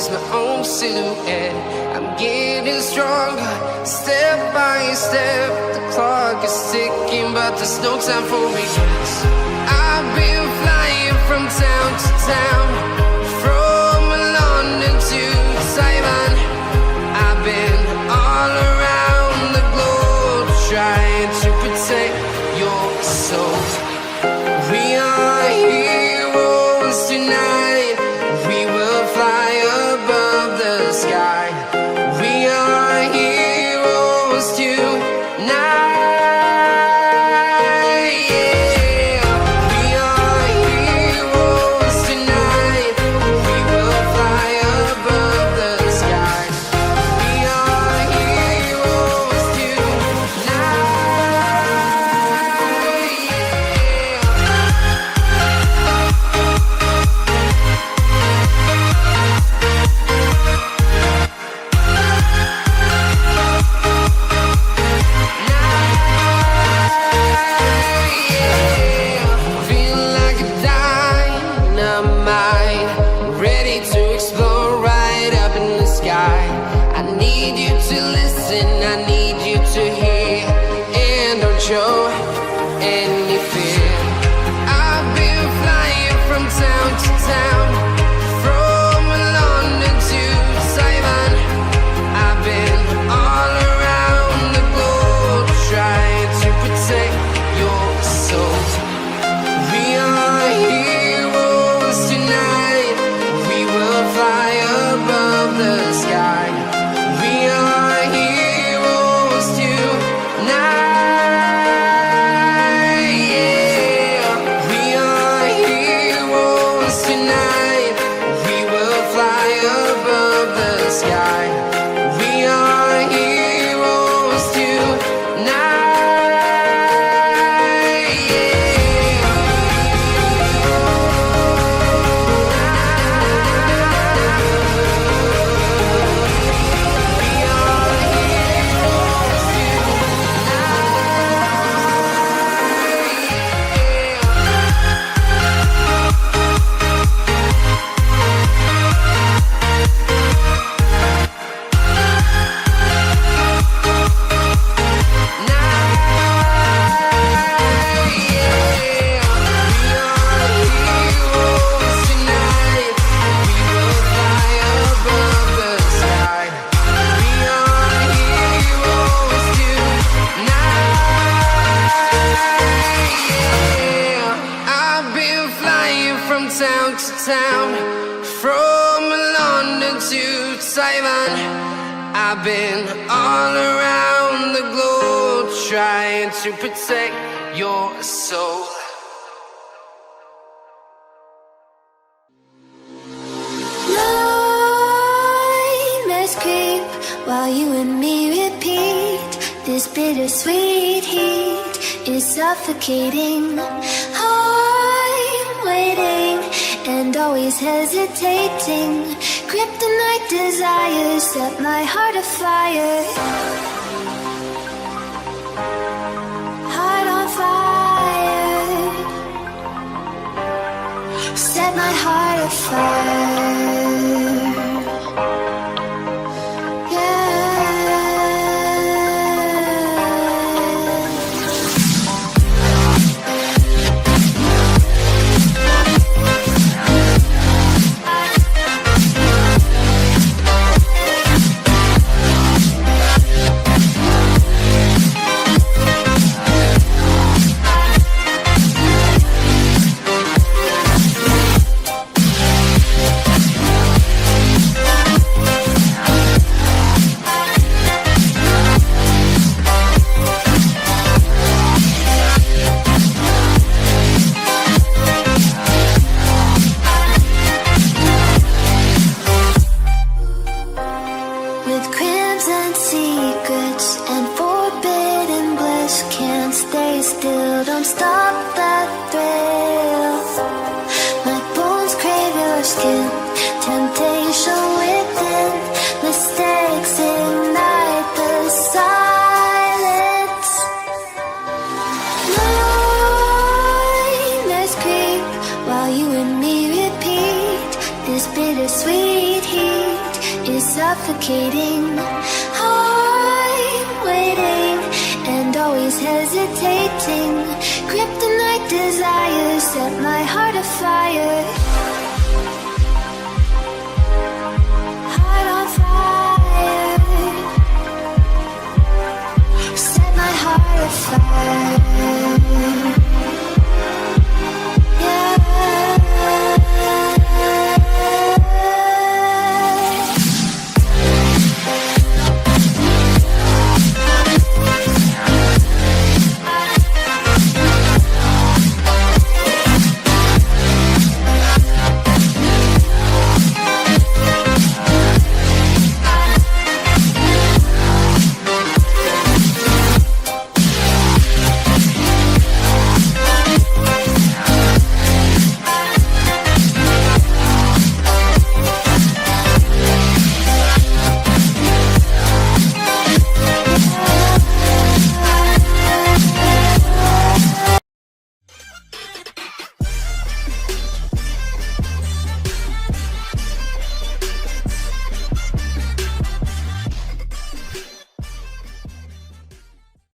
notice my own silhouette. I'm getting stronger, step by step. The clock is ticking, but there's no time for regrets. I've been flying from town to town, from London to Taiwan. I've been all around the globe, trying to protect your soul. We are heroes tonight. We will fly above the sky. We are heroes tonight. Yeah. We are heroes tonight. We will fly above the sky. We are heroes tonight. Feel like a dynamite, ready to explode right up in the sky. I need you to listen, I need you to hear, and don't show any fear. I've been flying from town to town, from London to Taiwan. I've been all around the globe, trying to protect your soul. We are heroes tonight. We will fly above the sky. We are heroes tonight. Yeah. We are heroes tonight. We will fly above the sky. We are heroes tonight. I've been flying from town to town, from London to Taiwan. I've been all around the globe, trying to protect your soul. Nightmares creep while you and me repeat. This bittersweet heat is suffocating. I'm waiting and always hesitating. Kryptonite desires set my heart afire. Heart on fire. Set my heart afire. bittersweet heat me suffocating. I'm waiting and always hesitating. Kryptonite desires set my heart afire.